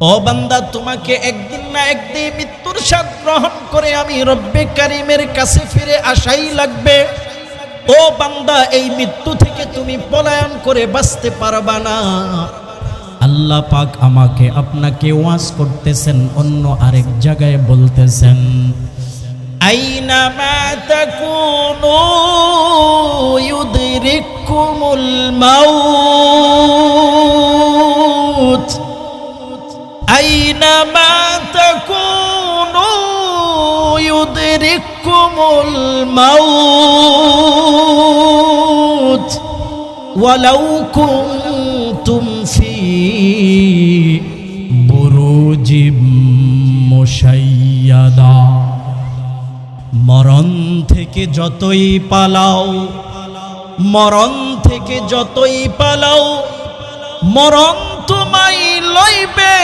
ও বান্দা, তোমাকে একদিন না একদিন মৃত্যুর স্বাদ গ্রহণ করে আমি রব্বে কারিমের কাছে ফিরে আসাই লাগবে। ও বান্দা, এই মৃত্যু থেকে তুমি পলায়ন করে বাঁচতে পারবা না। আল্লাহ পাক আমাকে আপনাকে ওয়াজ করতেছেন, অন্য আরেক জায়গায় বলতেছেন, আইনামা তাকুনু ইউদরিকুমুল মাউত, আইনামা তাকুনু ইউদরিকুমুল মাউত ওয়ালাউ কুনতুম ফি বুরুজিম মুশাইয়াদা। মরণ থেকে যতই পালাও, মরণ থেকে যতই পালাও, মরণ তোমায় লইবে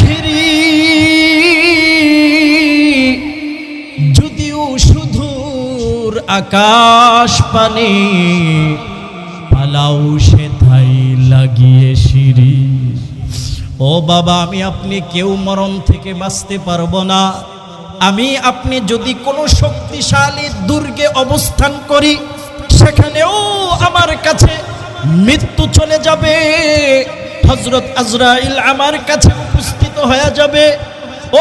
ঘিরি। যদিও সুদূর আকাশ পানে, পালাও সেথায় লাগিয়ে সিঁড়ি। ও বাবা, আমি আপনি কেউ মরণ থেকে বাঁচতে পারবো না। আমি আপনি যদি কোনো শক্তিশালী দুর্গে অবস্থান করি, সেখানেও আমার কাছে মৃত্যু চলে যাবে। হযরত আজরাইল আমার কাছে উপস্থিত হয়ে যাবে।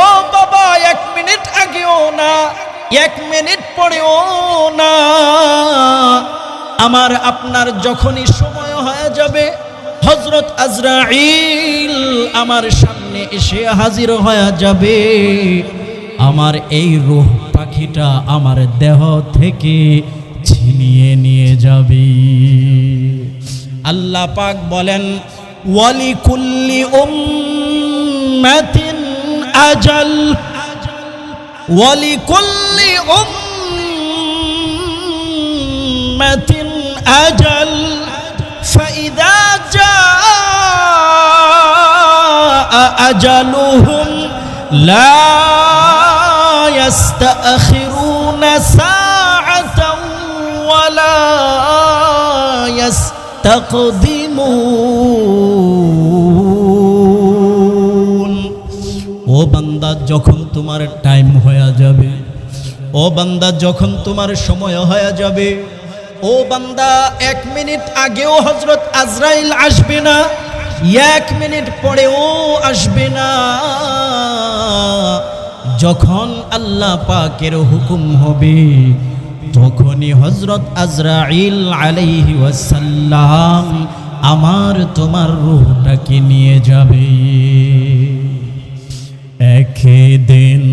ও বাবা, 1 মিনিট আগেও না, 1 মিনিট পরেও না, আমার আপনার যখনই সময় হয়ে যাবে, হযরত আজরাইল আমার সামনে এসে হাজির হয়ে যাবে। আমার এই রূহ পাখিটা আমার দেহ থেকে ছিনিয়ে নিয়ে যাবে। আল্লাহ পাক বলেন, ওয়ালিকুল্লি উম্মাতিন আজাল, ওয়ালিকুল্লি উম্মাতিন আজাল, ফাইদা জাআ আজালুহুম লা ইস্তাখিরুনা সাআতাও ওয়ালা ইস্তাকদিমুন। ও বান্দা, যখন তোমার টাইম হয়ে যাবে, ও বান্দা, যখন তোমার সময় হয়ে যাবে, ও বান্দা, 1 মিনিট আগেও হযরত আজরাইল আসবে না, 1 মিনিট পরেও আসবে না। যখন আল্লাহ পাকের হুকুম হবে, তখনই হযরত আজরাইল আলাইহি ওয়াসাল্লাম আমার তোমার রূহটাকে নিয়ে যাবে। একদিন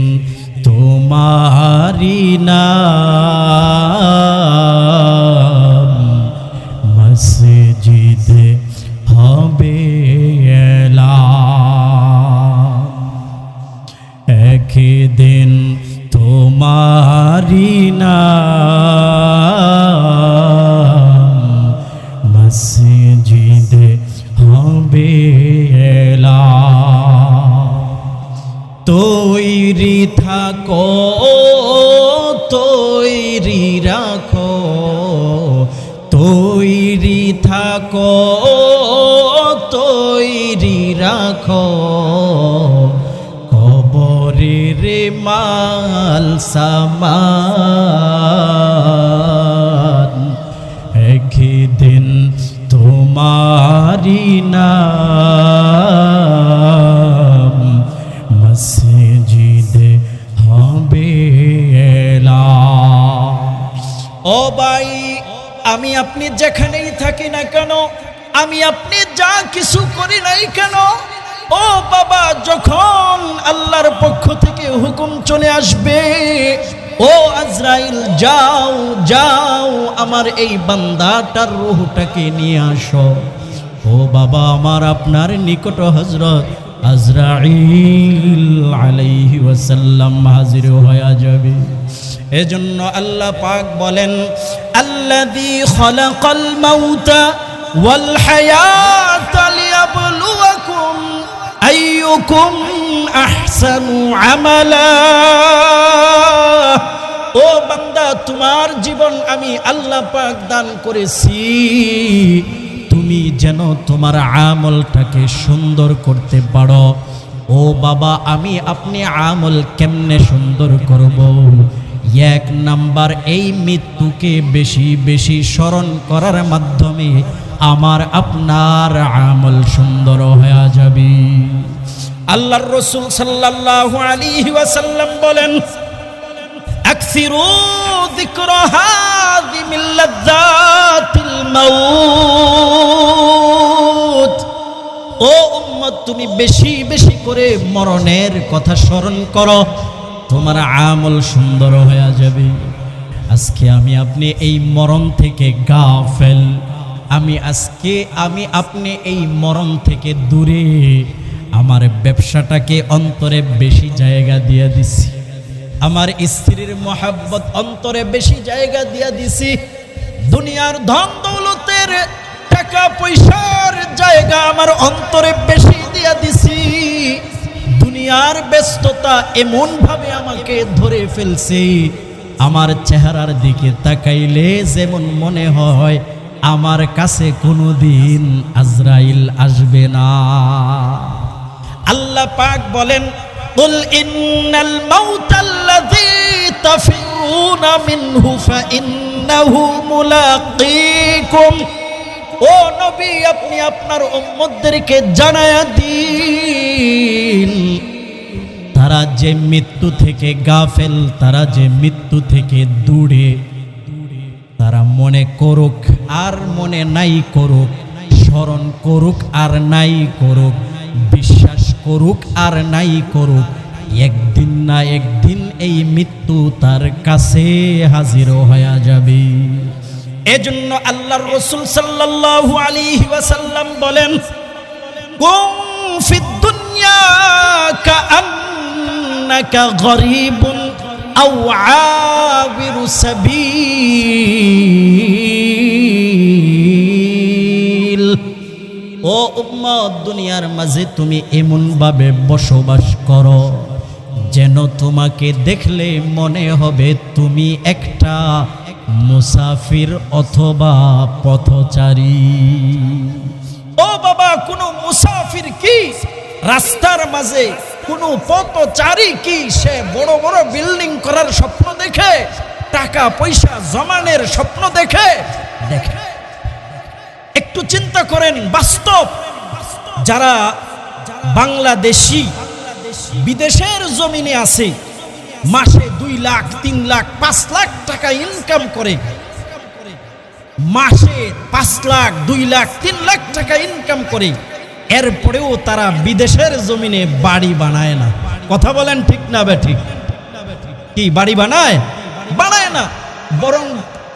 তোমারি নাম মসজিদে হবে এলান, একদিন তোমারি নাম মসজিদে হবে এলান। তৈরি থাকো, তৈরি রাখো, তৈরি থাকো, তৈরি রাখো, কবরের মাল সামান একদিন তোমারি নাম মসজিদে হবে এলান। ও ভাই, আমি আপনি যেখানেই থাকি না কেন, আমি আপনি যা কিছু করি নাই কেন, ও বাবা, যখন আল্লাহর পক্ষ থেকে হুকুম চলে আসবে, ও আজরাইল যাও যাও, আমার এই বান্দাটার রূহটাকে নিয়ে আসো। ও বাবা, আমার আপনার নিকট হযরত আজরাইল আলাইহি ওয়াসাল্লাম হাজির হয়ে যাবে। এজন্য আল্লাহ পাক বলেন, আল্লাযী খালাকাল মাউতা ওয়াল হায়াতা লিয়াবলুয়াকুম আইয়ুকুম আহসানু আমালা। ও বান্দা, তোমার জীবন আমি আল্লাহ পাক দান করেছি, তুমি যেন তোমার আমলটাকে সুন্দর করতে পারো। ও বাবা, আমি আপনি আমল কেমনে সুন্দর করব? এক নাম্বার, এই মৃত্যুকে বেশি বেশি স্মরণ করার মাধ্যমে আমার আপনার আমল সুন্দর হয়ে যাবে। আল্লাহর রাসূল সাল্লাল্লাহু আলাইহি ওয়াসাল্লাম বলেন, আকসিরু যিকরা হাযি মিন লাযযাতিল মাউত। ও উম্মত, তুমি বেশি বেশি করে মরণের কথা স্মরণ করো, তোমার আমল সুন্দর হয়ে যাবে। আজকে আমি আপনি এই মরণ থেকে গাফেল। আমি আপনি এই মরণ থেকে দূরে আমার ব্যবসাটাকে অন্তরে বেশি জায়গা দিয়ে দিছি, আমার স্ত্রীর মহাব্বত অন্তরে বেশি জায়গা দিয়ে দিছি, দুনিয়ার ধন দৌলতের টাকা পয়সার জায়গা আমার অন্তরে বেশি দিয়ে দিছি। দুনিয়ার ব্যস্ততা এমন ভাবে আমাকে ধরে ফেলছে, আমার চেহারার দিকে তাকাইলে যেমন মনে হয় আমার কাছে কোনোদিন আজরাইল আসবে না। আল্লাহ পাক বলেন, কুল ইন্নাল মাউতাল্লাযী তাফিরুনা মিনহু ফাইন্নাহু মুলাকীকুম। ও নবী, আপনি আপনার উম্মতদেরকে জানায়া দিন, তারা যে মৃত্যু থেকে গাফেল, তারা যে মৃত্যু থেকে দূরে, তারা মনে করুক আর মনে নাই করুক, স্মরণ করুক আর নাই করুক, বিশ্বাস করুক আর নাই করুক, একদিন না একদিন এই মৃত্যু তার কাছে হাজির হয়ে যাবে। এজন্য আল্লাহর রাসূল সাল্লাল্লাহু আলাইহি ওয়াসাল্লাম বলেন, কুন ফিদ দুনিয়া কাআন্নাকা গরীবুন আও আবিরু সাবিল। ও উম্মত, দুনিয়ার মাঝে তুমি এমন ভাবে বসবাস করো যেন তোমাকে দেখলে মনে হবে তুমি একটা মুসাফির অথবা পথচারী। ও বাবা, কোন মুসাফির কি রাস্তার মাঝে, কোন পথচারী কি সে বড় বড় বিল্ডিং করার স্বপ্ন দেখে, টাকা পয়সা জমানের স্বপ্ন দেখে? দেখে একটু চিন্তা করেন, বাস্তব যারা বাংলাদেশি বিদেশের জমিনে আছে, মাসে 2 লাখ 3 লাখ 5 লাখ টাকা ইনকাম করে, মাসে 5 লাখ 2 লাখ 3 লাখ টাকা ইনকাম করে, এরপরেও তারা বিদেশের জমিনে বাড়ি বানায় না। কথা বলেন ঠিক না বেঠিক? কি বাড়ি বানায়? বানায় না। বরং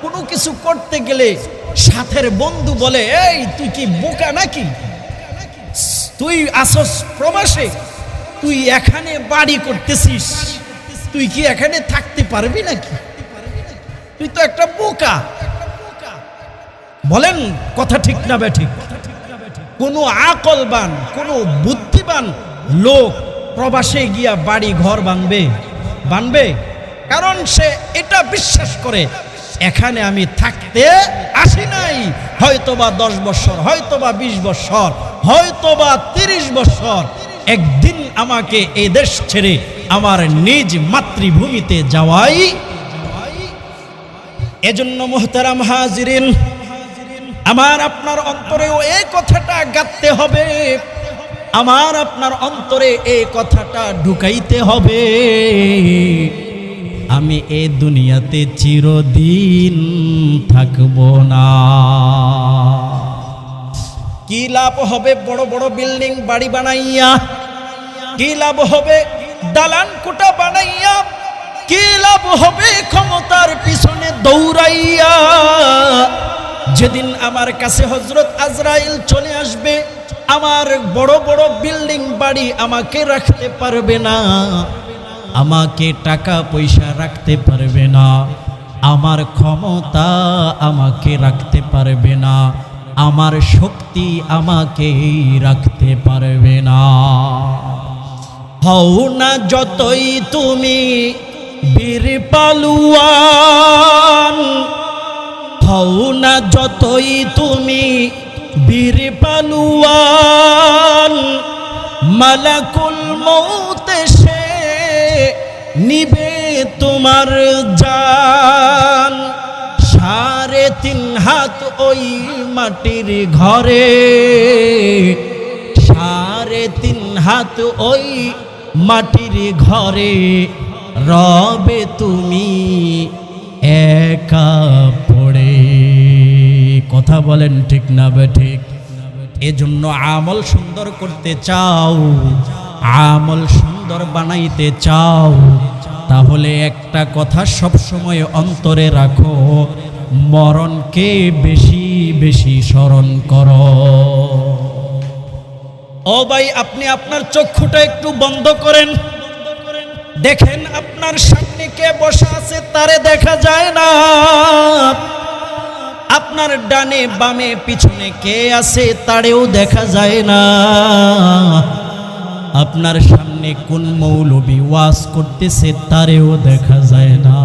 কোনো কিছু করতে গেলে সাথের বন্ধু বলে, এই তুই কি বোকা নাকি? তুই আসস প্রবাসে, তুই এখানে বাড়ি করতেছিস, তুই কি এখানে থাকতে পারবি নাকি? তুই তো একটা বোকা। বলেন কথা ঠিক না বেঠিক? কোনো আকলবান, কোনো বুদ্ধিমান লোক প্রবাসে গিয়া বাড়ি ঘর বানবে? কারণ সে এটা বিশ্বাস করে, এখানে আমি থাকতে আসি নাই, হয়তোবা 10 বছর, হয়তোবা 20 বছর, হয়তোবা 30 বছর, একদিন আমাকে এই দেশ ছেড়ে আমার নিজ মাতৃভূমিতে যাওয়াই। এজন্য মুহতারাম হাজিরিন, আমার আপনার অন্তরেও এই কথাটা গাঁথতে হবে, আমার আপনার অন্তরে এই কথাটা ঢুকাইতে হবে, আমি এই দুনিয়াতে চিরদিন থাকব না। কি লাভ হবে বড় বড় বিল্ডিং বাড়ি বানাইয়া? কি লাভ হবে দালান কোঠা বানাইয়া? কি লাভ হবে ক্ষমতার পিছনে দৌড়াইয়া? যেদিন আমার কাছে হযরত আজরাইল চলে আসবে, আমার বড় বড় বিল্ডিং বাড়ি আমাকে রাখতে পারবে না, আমাকে টাকা পয়সা রাখতে পারবে না, আমার ক্ষমতা আমাকে রাখতে পারবে না, আমার শক্তি আমাকে রাখতে পারবে না। হও না যতই তুমি বীর পালুয়ান, হও না যতই তুমি বীর পালুয়ান, মালাকুল মউত এসে নিবে তোমার জান। 3.5 হাত ওই মাটির ঘরে, 3.5 হাত ওই মাটির ঘরে রবে তুমি একা পড়ে। কথা বলেন ঠিক না বেঠিক? এজন্য আমল সুন্দর করতে চাও, আমল সুন্দর বানাইতে চাও, তাহলে একটা কথা সব সময় অন্তরে রাখো, মরণকে বেশি বেশি স্মরণ করো। ও ভাই, আপনি আপনার চক্ষুটা একটু বন্ধ করেন, দেখেন আপনার সামনে কে বসা আছে তারে দেখা যায় না। আপনার ডানে বামে পিছনে কে আছে তারেও দেখা যায় না। আপনার সামনে কোন মৌলবী ওয়াজ করতেছে তারেও দেখা যায় না।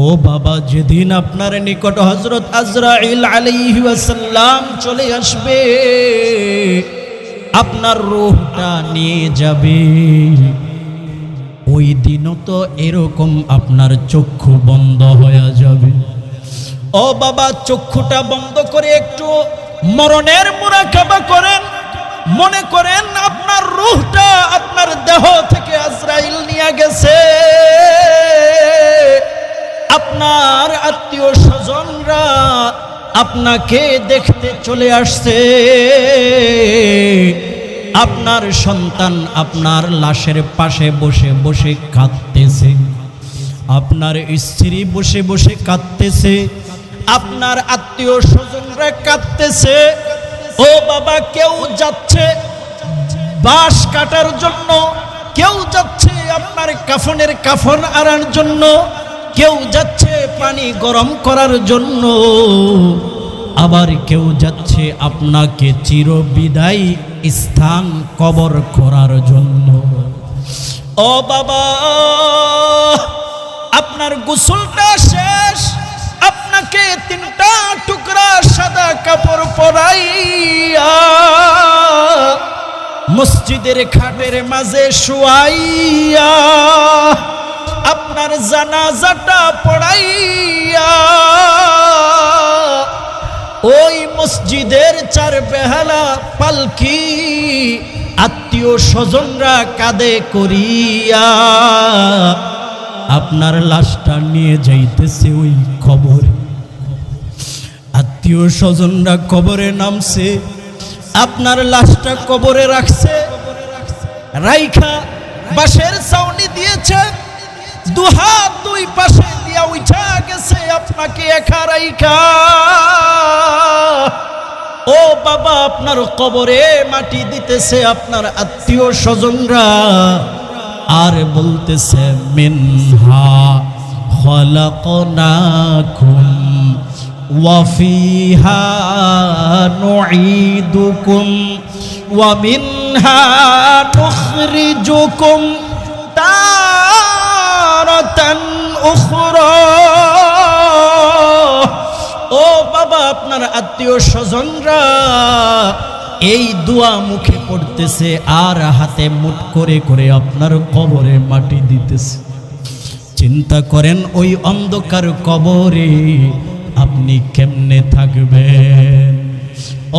ও বাবা, যেদিন আপনার নিকট হযরত আজরাইল আলাইহি ওয়াসাল্লাম চলে আসবে, আপনার রূহটা নিয়ে যাবে, ওই দিনও তো এরকম আপনার চক্ষু বন্ধ হয়ে যাবে। ও বাবা, চক্ষুটা বন্ধ করে একটু মরণের মুরাকাবা করেন। মনে করেন আপনার রূহটা আপনার দেহ থেকে আজরাইল নিয়ে গেছে, আপনার আত্মীয় স্বজনরা আপনাকে দেখতে চলে আসছে, আপনার সন্তান আপনার লাশের পাশে বসে বসে কাঁদতেছে, আপনার স্ত্রী বসে বসে কাঁদতেছে, আপনার আত্মীয় স্বজনরা কাঁদতেছে। ও বাবা, কেউ যাচ্ছে বাঁশ কাটার জন্য, কেউ যাচ্ছে আপনার কাফনের কাফন আনার জন্য, কেউ যাচ্ছে পানি গরম করার জন্য, আবার কেউ যাচ্ছে আপনাকে চিরবিদায় স্থান কবর করার জন্য। ও বাবা, আপনার গোসলটা শেষ, আপনাকে 3টা টুকরা সাদা কাপড় পরাইয়া মসজিদের খাটের মাঝে শুয়াইয়া আপনার জানাজাটা পড়াইয়া ওই মসজিদের 4 বেহালা পালকি আত্মীয় স্বজনরা কাঁধে করিয়া আপনার লাশটা নিয়ে যাইতেছে ওই কবরে। আত্মীয় স্বজনরা কবরে নামছে, আপনার লাশটা কবরে রাখছে, রাইখা বাঁশের ছাউনি দিয়েছে, 2 হাত 2 পাশে দিয়া উঠা গেছে আপনাকে একা রাইখা। ও বাবা, আপনার কবরে মাটি দিতেছে আপনার আত্মীয় স্বজনরা, আর বলতেছে মিনহা খলাকনাকুম ওয়া ফিহা নুঈদুকুম ওয়া মিনহা নুখরিজুকুম তারাতান উখরা। ও বাবা, আপনার আত্মীয় স্বজনরা এই দোয়া মুখে পড়তেছে আর হাতে মুঠ করে করে আপনার কবরে মাটি দিতেছে। চিন্তা করেন ওই অন্ধকার কবরে আপনি কেমনে থাকবেন?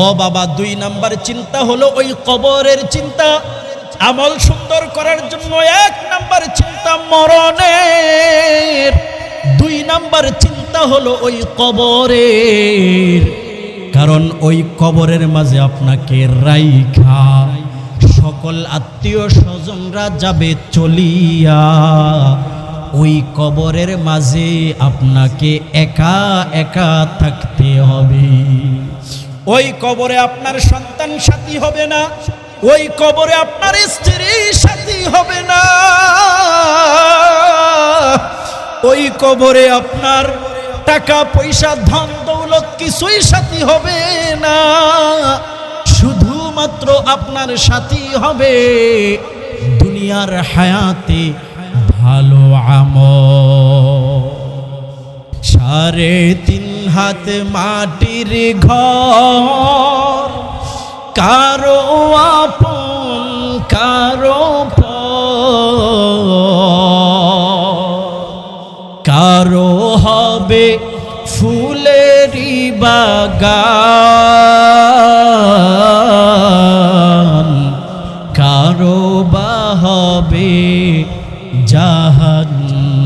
ও বাবা, 2 নাম্বার চিন্তা হলো ওই কবরের চিন্তা। আমল সুন্দর করার জন্য 1 নাম্বার চিন্তা মরণের, 2 নাম্বার চিন্তা হলো ওই কবরের। কারণ ওই কবরের মাঝে আপনাকে রাইখা সকল আত্মীয় স্বজনরা যাবে চলিয়া, ওই কবরের মাঝে আপনাকে একা একা থাকতে হবে। ওই কবরে আপনার সন্তান সাথী হবে না, ওই কবরে আপনার স্ত্রী সাথী হবে না, ওই কবরে আপনার টাকা পয়সা ধন দৌলত কিছুই সাথী হবে না। শুধুমাত্র আপনার সাথী হবে দুনিয়ার হায়াতে ভালো আমল। 3.5 হাত মাটির ঘর, কারো আপন কারো কারো হবে ফুলেরই বাগান, কারো বা হবে জাহান্নাম।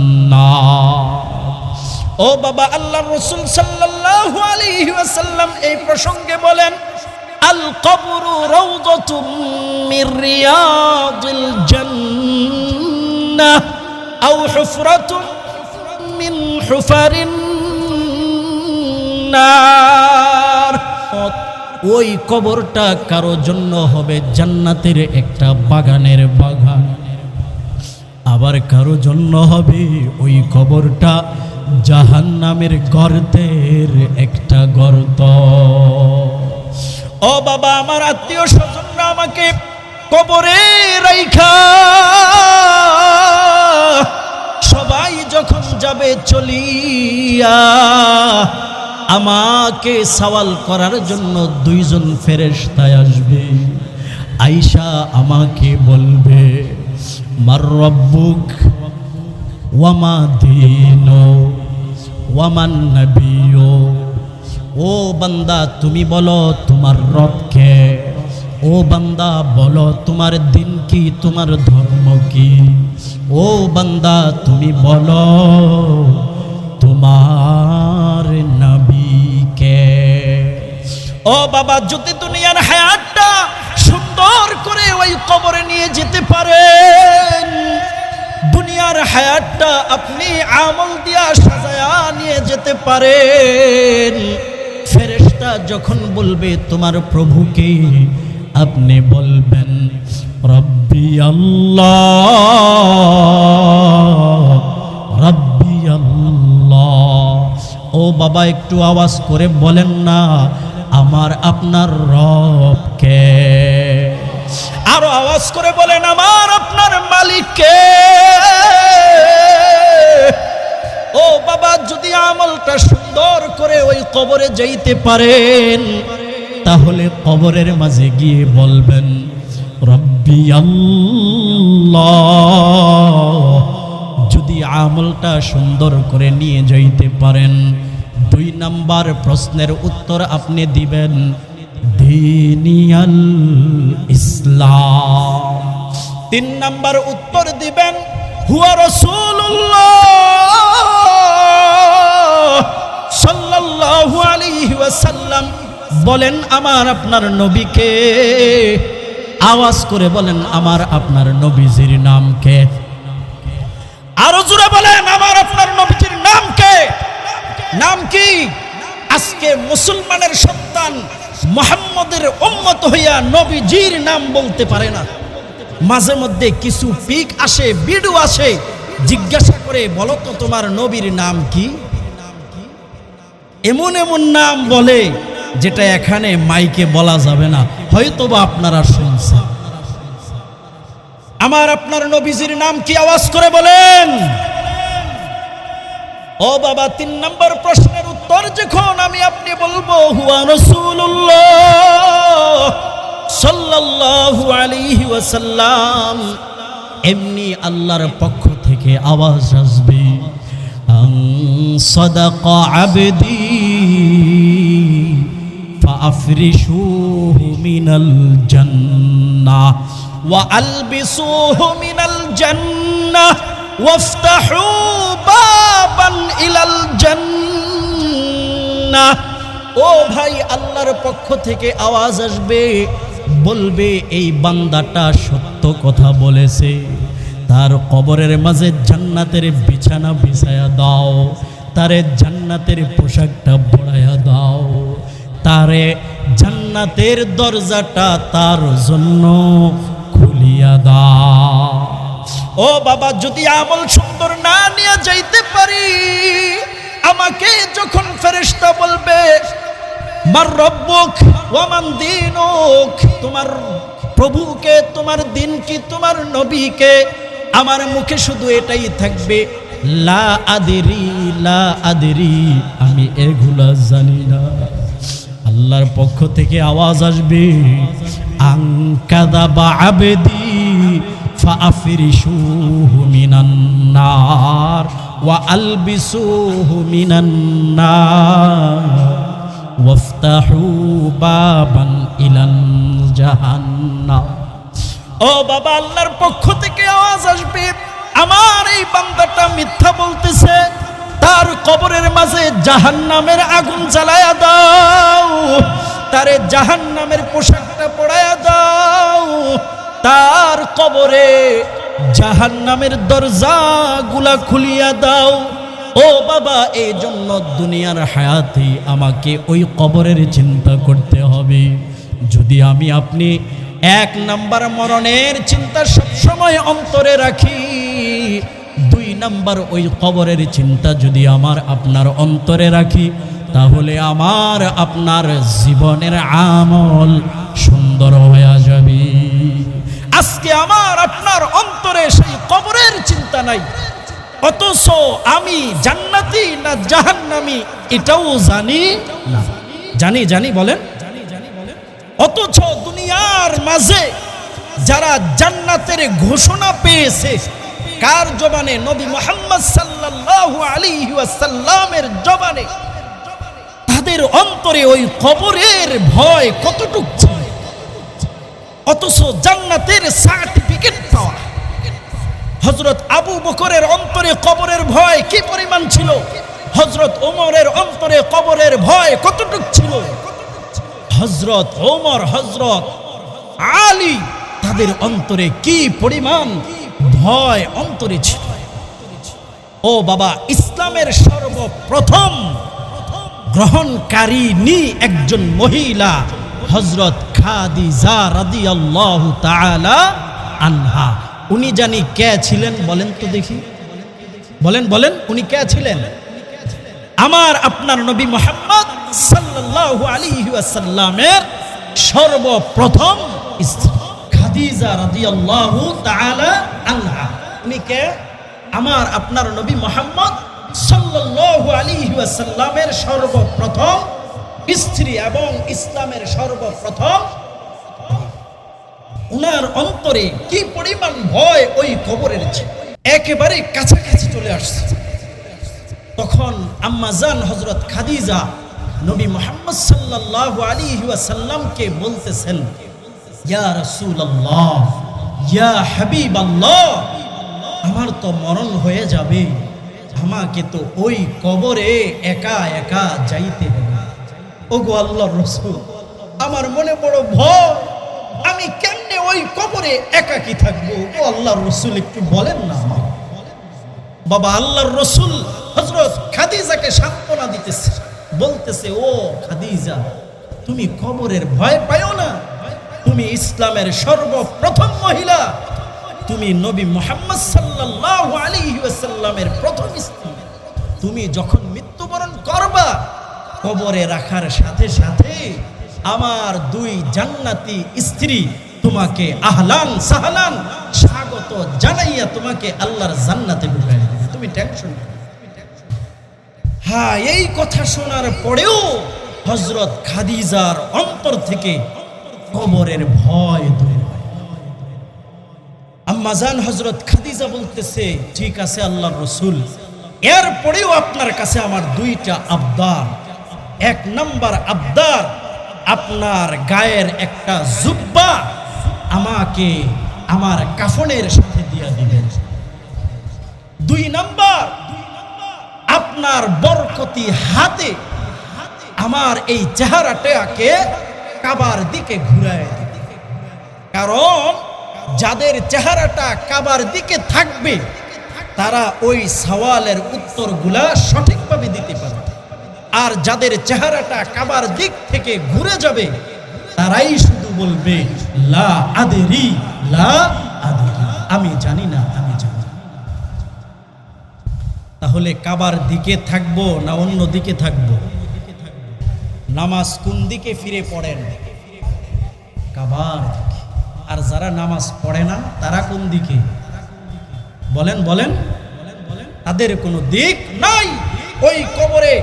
ও বাবা, আল্লাহর রাসূল সাল্লাল্লাহু আলাইহি ওয়াসাল্লাম এই প্রসঙ্গে বলেন, আল কবরু রাউযাতুম মির রিয়াদিল জান্নাহ আও হুফরাতুম মিন হুফারিন নার। ওই কবরটা কারো জন্য হবে জান্নাতের একটা বাগানের বাগান, আবার কারো জন্য হবে ওই কবরটা জাহান্নামের গর্তের একটা গর্ত। ও বাবা, আমার আত্মীয় স্বজনরা আমাকে কবরে রাইখা সবাই যখন যাবে চলিয়া, আমাকে সওয়াল করার জন্য দুইজন ফেরেশতা আসবে। আয়েশা আমাকে বলবে, মার রব্বুক ওয়া মা দীনুক ওয়া মান নাবিয়্যুক। ও বান্দা, তুমি বলো তোমার রব কে। ও বান্দা, বলো তোমার দিন কি, তোমার ধর্ম কি। ও বান্দা, তুমি বলো তোমার নবী কে। ও বাবা, যদি দুনিয়ার হায়াতটা সুন্দর করে ওই কবরে নিয়ে যেতে পারেন, দুনিয়ার হায়াতটা আপনি আমল দিয়া সাজায়া নিয়ে যেতে পারেন, ফেরেশতা যখন বলবে তোমার প্রভুকে, আপনি বলবেন রব্বি আল্লাহ, রব্বি আল্লাহ। ও বাবা, একটু আওয়াজ করে বলেন না, আমার আপনার রব কে। আরো আওয়াজ করে বলেন, আমার আপনার মালিক কে। ও বাবা, যদি আমলটা সুন্দর করে ওই কবরে যাইতে পারেন, তাহলে কবরের মাঝে গিয়ে বলবেন রব্বি আল্লাহ। যদি আমলটা সুন্দর করে নিয়ে যাইতে পারেন, 2 নাম্বার প্রশ্নের উত্তর আপনি দিবেন দীনিয়াল ইসলাম। 3 নাম্বার উত্তর দিবেন হুয়া রাসূলুল্লাহ সাল্লাল্লাহু আলাইহি ওয়াসাল্লাম। বলেন আমার আপনার নবীকে। আওয়াজ করে বলেন আমার আপনার নবীজির নাম কে। আরো জোরে বলেন আমার আপনার নবীজির নাম কে। নাম কি? আজকে মুসলমানের সন্তান মুহাম্মদের উম্মত হইয়া নবীজির নাম বলতে পারে না। মাঝে মধ্যে কিছু পিক আসে, ভিডিও আসে, জিজ্ঞাসা করে বলো তো তোমার নবীর নাম কি। এমন এমন নাম বলে যেটা এখানে মাইকে বলা যাবে না, হয়তোবা আপনারা শুনছেন। আমার আপনার নবীজির নাম কি? আওয়াজ করে বলেন। ও বাবা, 3 নম্বর প্রশ্নের উত্তর যখন আমি আপনি বলবো হুয়া রাসূলুল্লাহ সাল্লাল্লাহু আলাইহি ওয়াসাল্লাম, এমনি আল্লাহর পক্ষ থেকে আওয়াজ আসবে আন সাদাকা আবদি ফাআফরিশুহু মিনাল জান্নাহ ওয়া আলবিসুহু মিনাল জান্নাহ ওয়াফতাহু বাবান ইলাল জান্নাহ। ও ভাই, আল্লাহর পক্ষ থেকে আওয়াজ আসবে, বলবে এই বান্দাটা সত্য কথা বলেছে, তার কবরের মাঝে জান্নাতের বিছানা বিছায়া দাও, তারে জান্নাতের পোশাকটা পরাইয়া দাও, তারে জান্নাতের দরজাটা তার জন্য খুলিয়া দাও। ও বাবা, যদি আমল সুন্দর না নিয়ে যাইতে পারি, আমাকে যখন ফেরেশতা বলবে মার রব্বুক ওয়া মান দীনুক, তোমার প্রভুকে, তোমার দিন কি, তোমার নবীকে, আমার মুখে শুধু এটাই থাকবে লা আদরি, লা আদরি, আমি এগুলা জানি না। আল্লাহর পক্ষ থেকে আওয়াজ আসবে আনকাযাবা আবদি ফাআফরিশুহু মিনান নার ওয়া আলবিসুহু মিনান নার ওয়াফতাহু বাবান ইলান জাহান্নাম। ও বাবা, আল্লাহর পক্ষ থেকে আওয়াজ আসবে, আমার এই বান্দাটা মিথ্যা বলতেছে, তার কবরের মাঝে জাহান্নামের আগুন জ্বালায়া দাও, তারে জাহান্নামের পোশাকটা পরায়া দাও, তার কবরে জাহান্নামের দরজাগুলা খুলিয়া দাও। ও বাবা, এই জন্য দুনিয়ার হায়াতে আমাকে ওই কবরের চিন্তা করতে হবে। যদি আমি আপনি এক নাম্বার মরণের চিন্তা সবসময় অন্তরে রাখি, দুই নাম্বার ওই কবরের চিন্তা যদি আমার আপনার অন্তরে রাখি, তাহলে আমার আপনার জীবনের আমল সুন্দর হয়ে যাবে। আজকে আমার আপনার অন্তরে সেই কবরের চিন্তা নাই, অথচ আমি জান্নাতি না জাহান্নামী এটাও জানি না। জানি বলেন, অথচ দুনিয়ার মাঝে যারা জান্নাতের ঘোষণা পেয়েছে, কার জবানে? নবী মুহাম্মদ সাল্লাল্লাহু আলাইহি ওয়াসাল্লামের জবানে। তাদের অন্তরে ওই কবরের ভয় কতটুকু ছিল, অথচ জান্নাতের সার্টিফিকেট পাওয়া। হযরত আবু বকরের অন্তরে কবরের ভয় কি পরিমাণ ছিল, হযরত ওমরের অন্তরে কবরের ভয় কতটুকু ছিল, হযরত ওমর, হযরত আলী, তাদের অন্তরে কি পরিমাণ ভয় অন্তরে ছিল। ও বাবা, ইসলামের সর্বপ্রথম গ্রহণকারিনী একজন মহিলা হযরত খাদিজা রাদিয়াল্লাহু তাআলা আনহা। উনি জানি কে ছিলেন, বলেন তো দেখি, বলেন উনি কে ছিলেন? আমার আপনার নবী মুহাম্মদ সাল্লাল্লাহু আলাইহি ওয়াসাল্লামের সর্বপ্রথম স্ত্রী খাদিজা রাদিয়াল্লাহু তাআলা আনহা। উনি কে? আমার আপনার নবী মুহাম্মদ সাল্লাল্লাহু আলাইহি ওয়াসাল্লামের সর্বপ্রথম স্ত্রী এবং ইসলামের সর্বপ্রথম। উনার অন্তরে কি পরিমাণ ভয় ওই কবরের ছিল, একেবারে কাছাকাছি চলে আসছে। তখন আম্মা জান হযরত খাদিজা নবী মুহাম্মদ সাল্লাল্লাহু আলাইহি ওয়াসাল্লামকে বলতেছেন, ইয়া রাসূলুল্লাহ, ইয়া হাবিবাল্লাহ, আমার তো মরণ হয়ে যাবে, আমাকে তো ওই কবরে একা একা যাইতে হবে। ওগো আল্লাহর রাসূল, আমার মনে বড় ভয়, আমি কেমনে ওই কবরে একাকী থাকবো? ও আল্লাহর রাসূল, একটু বলেন না। বাবা, আল্লাহর রাসূল হযরত খাদিজাকে সান্ত্বনা দিতেছে, বলতেছে, ও খাদিজা, তুমি কবরের ভয় পাও না, তুমি ইসলামের সর্বপ্রথম মহিলা, তুমি নবী মুহাম্মদ সাল্লাল্লাহু আলাইহি ওয়াসাল্লামের প্রথম স্ত্রী। তুমি যখন মৃত্যুবরণ করবা, কবরে রাখার সাথে সাথে আমার দুই জান্নাতি স্ত্রী তোমাকে আহলান সাহলান স্বাগত জানাইয়া তোমাকে আল্লাহর জান্নাতে ঢুকায় দিবে, তুমি টেনশন। হ্যাঁ, এই কথা শোনার পরেও হযরত খাদিজার অন্তর থেকে কবরের ভয় দূর হয়। আম্মা জান হযরত খাদিজা বলতেছে, ঠিক আছে আল্লাহর রাসূল, এরপরেও আপনার কাছে আমার দুইটা আবদার। এক নাম্বার আবদার, আপনার গায়ের একটা জুব্বা আমাকে আমার কাফনের সাথে দিয়ে দিবেন। দুই নাম্বার, আপনার বরকতি হাতে আমার এই চেহারাটাকে কাবার দিকে ঘুরায় দিবেন। কারণ যাদের চেহারাটা কাবার দিকে থাকবে, তারা ওই সওয়ালের উত্তরগুলা সঠিকভাবে দিতে পারবে, আর যাদের চেহারাটা কাবার দিক থেকে ঘুরে যাবে, তারাই শুধু বলবে লা আদরি, লা আদরি, আমি জানি না, আমি জানি না। তাহলে কাবার দিকে থাকবো না অন্য দিকে থাকবো? নামাজ কোন দিকে ফিরে পড়েন? কাবার দিকে। আর যারা নামাজ পড়ে না, তারা কোন দিকে? বলেন, তাদের কোনো দিক নাই। ওই কবরে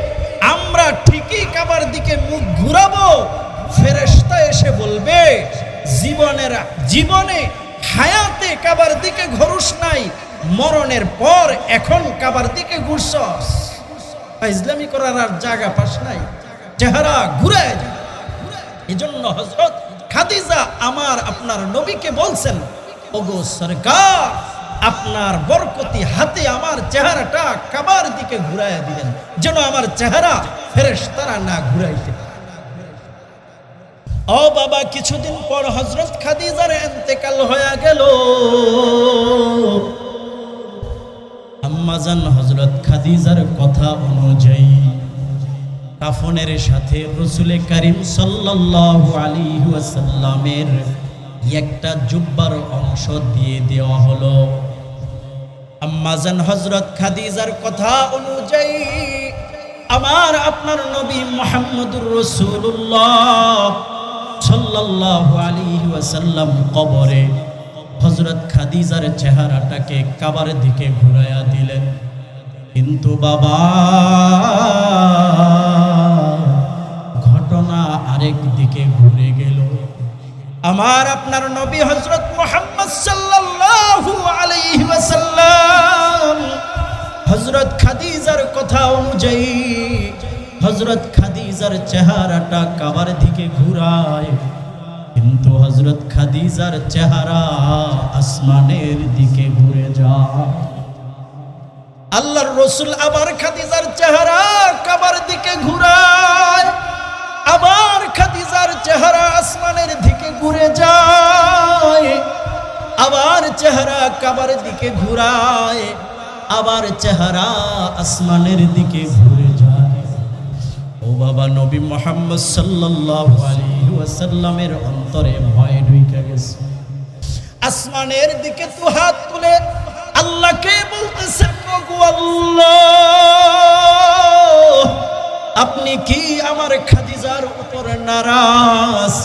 আমরা ঠিকই কাবার দিকে মুখ ঘুরাবো, ফেরেশতা এসে বলবে, জীবনে হায়াতে কাবার দিকে ঘুরুস নাই, মরণের পর এখন কাবার দিকে ঘুরছস। ইসলামী করার আর জায়গা পাস নাই, চেহারা ঘুরায় যায়। এজন্য হযরত খাদিজা আমার আপনার নবীকে বলছেন, ওগো সরকার, আপনার বরকতি হাতে আমার চেহারাটা কাবার দিকে ঘুরাইয়া দিলেন, যেন আমার চেহারা ফেরেশতারা না ঘুরাইতে। ও বাবা, কিছুদিন পর হযরত খাদিজার ইন্তেকাল হয়ে গেল। আম্মাজান হযরত খাদিজার কথা অনুযায়ী কাফনের সাথে রাসূল করিম সাল্লাল্লাহু আলাইহি ওয়াসাল্লামের একটা জুব্বার অংশ দিয়ে দেওয়া হলো। আম্মাজান হযরত খাদিজার কথা অনুযায়ী আমার আপনার নবী মুহাম্মদুর রাসূলুল্লাহ সাল্লাল্লাহু আলাইহি ওয়াসাল্লাম কবরে হযরত খাদিজার চেহারাটাকে কাবার দিকে ঘুরাইয়া দিলেন। কিন্তু বাবা, ঘটনা আরেক দিকে ঘুরে গেল। আমার আপনার নবী হযরত মুহাম্মদ সাল্লাল্লাহু আলাইহি ওয়াসাল্লাম হযরত খাদিজার কথা অনুযায়ী হযরত খাদিজার চেহারাটা কাবার দিকে ঘুরায়, কিন্তু হযরত খাদিজার চেহারা আসমানের দিকে ঘুরে যায়। আল্লাহর রাসূল আবার খাদিজার চেহারা কাবার দিকে ঘুরায়, আবার খাদিজার চেহারা আসমানের দিকে ঘুরে যায়, আবার চেহারা কাবার দিকে ঘুরায়, আবার চেহারা আসমানের দিকে ঘুরে যায়। ও বাবা, নবী মুহাম্মদ সাল্লাল্লাহু আলাইহি ওয়াসাল্লামের অন্তরে ভয় ঢুকে গেছে। আসমানের দিকে তো হাত তুলে আল্লাহকে বলতেছেন, ওগো আল্লাহ, আপনি কি আমার খাদিজার উপর নারাজ?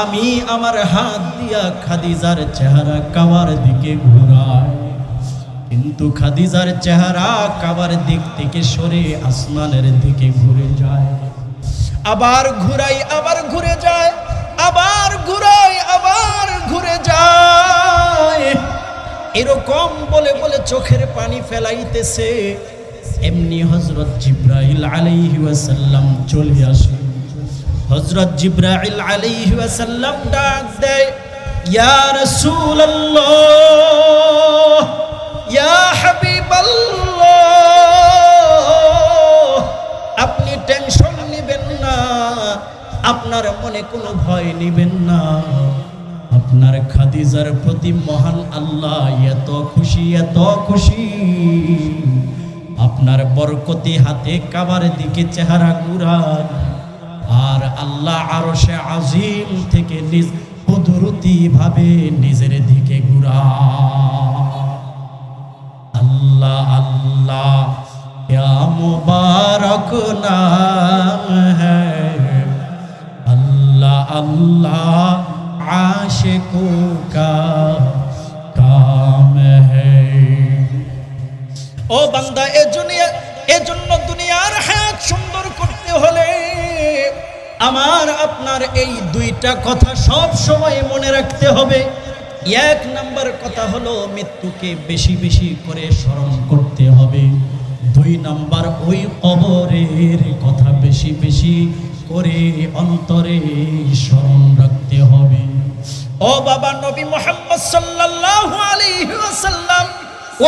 আমি আমার হাত দিয়া খাদিজার চেহারা কাবার দিকে ঘুরাই, কিন্তু খাদিজার চেহারা কাবার দিক থেকে সরে আসমানের দিকে ঘুরে যায়। আবার ঘুরাই, আবার ঘুরে যায়, আবার ঘুরাই, আবার ঘুরে যায়। এরকম বলে বলে চোখের পানি ফেলাইতেছে। এমনি হযরত জিবরাইল আলাইহি ওয়াসাল্লাম চলে আসে। হযরত জিবরাইল আলাইহি ওয়াসাল্লাম ডাক দেয়, ইয়া রাসূলুল্লাহ, ইয়া হাবিবাল্লাহ, আপনি টেনশন নেবেন না, আপনার মনে কোনো ভয় নেবেন না। আপনার খাদিজার প্রতি মহান আল্লাহ এত খুশি, এত খুশি, আপনার বরকতি হাতে কাবার দিকে চেহারা ঘুরান, আর আল্লাহ আরশে আজিম থেকে নিজ কুদরতি ভাবে নিজের দিকে ঘুরান। আল্লাহ আল্লাহ क्या मुबारक नाम है, अल्लाह अल्लाह आशिकों का काम है। ও বান্দা, এজন্য দুনিয়ার হায়াত সুন্দর করতে হলে আমার আপনার এই দুইটা কথা সব সময় মনে রাখতে হবে। এক নাম্বার কথা হলো মৃত্যুকে বেশি বেশি করে স্মরণ করতে হবে। দুই নাম্বার ওই কবরের কথা বেশি বেশি করে অন্তরে স্মরণ রাখতে হবে। ও বাবা, নবী মুহাম্মদ সাল্লাল্লাহু আলাইহি ওয়াসাল্লাম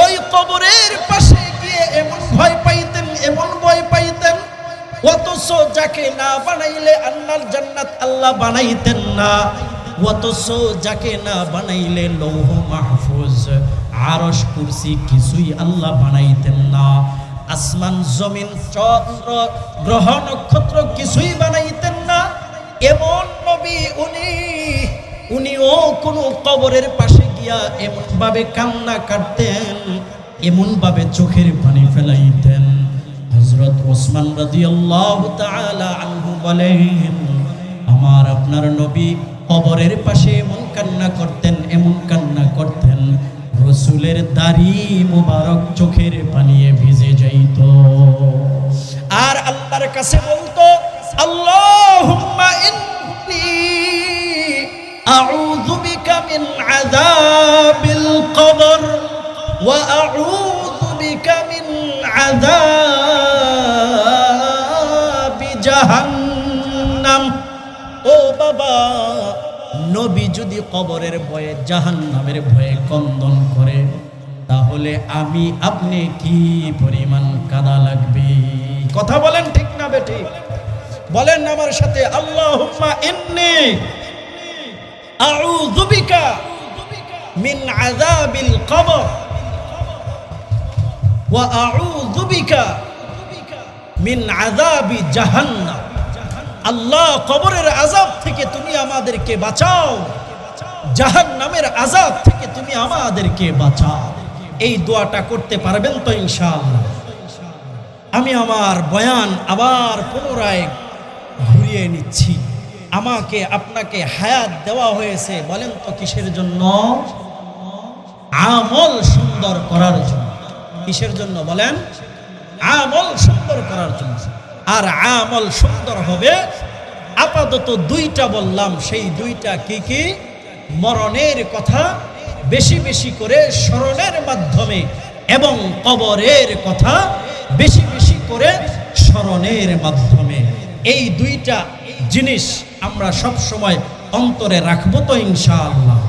ওই কবরের পাশে গিয়ে এমন ভয় পাইতেন, এমন ভয় পাইতেন, অথচ যাকে না বানাইলে আল্লাহর জান্নাত আল্লাহ বানাইতেন না, অথচ যাকে না বানাইলে লৌহ মাহফুজ, আরশ, কুরসি কিছুই আল্লাহ বানাইতেন না, আসমান, জমিন, চন্দ্র, গ্রহ, নক্ষত্র কিছুই বানাইতেন না। এমন নবী উনিও কোন কবরের পাশে গিয়া এমন ভাবে কান্না কাটতেন, এমন ভাবে চোখের পানি ফেলাইতেন। হযরত ওসমান রাদিয়াল্লাহু তাআলা আনহু বলেন, আমার আপনার নবী কবরের পাশে এমন কান্না করতেন, এমন কান্না করতেন, রাসূলের দাড়ি মুবারক চোখের পানিয়ে ভিজে যাইত। আর আল্লাহর কাছে বলতো, আল্লাহুম্মা ইন্নী আউযু বিকা মিন আযাবিল কবর ওয়া আউযু বিকা মিন আযাবি জাহান্নাম। ও বাবা, নবী যদি কবরের ভয়ে জাহান্নামের ভয়ে কন্দন করে, তাহলে আমি আপনি কি পরিমাণ কাঁদা লাগবে? কথা বলেন ঠিক না বেঠিক? বলেন আমার সাথে, আল্লাহুম্মা ইন্নী আউযু বিকা মিন আযাবিল কবর ওয়া আউযু বিকা মিন আযাবি জাহান্নাম। আল্লাহ, কবরের আযাব থেকে তুমি আমাদেরকে বাঁচাও, জাহান্নামের আযাব থেকে তুমি আমাদেরকে বাঁচাও। এই দোয়াটা করতে পারবেন তো ইনশাআল্লাহ? আমি আমার বয়ান আবার পুনরায় ঘুরিয়ে নিচ্ছি। আমাকে আপনাকে হায়াত দেওয়া হয়েছে, বলেন তো কিসের জন্য? আমল সুন্দর করার জন্য। কিসের জন্য বলেন? আমল সুন্দর করার জন্য। আর আমল সুন্দর হবে, আপাতত দুইটা বললাম, সেই দুইটা কি কি? মরণের কথা বেশি বেশি করে স্মরণের মাধ্যমে এবং কবরের কথা বেশি বেশি করে স্মরণের মাধ্যমে। এই দুইটা জিনিস আমরা সব সময় অন্তরে রাখবো তো ইনশাআল্লাহ?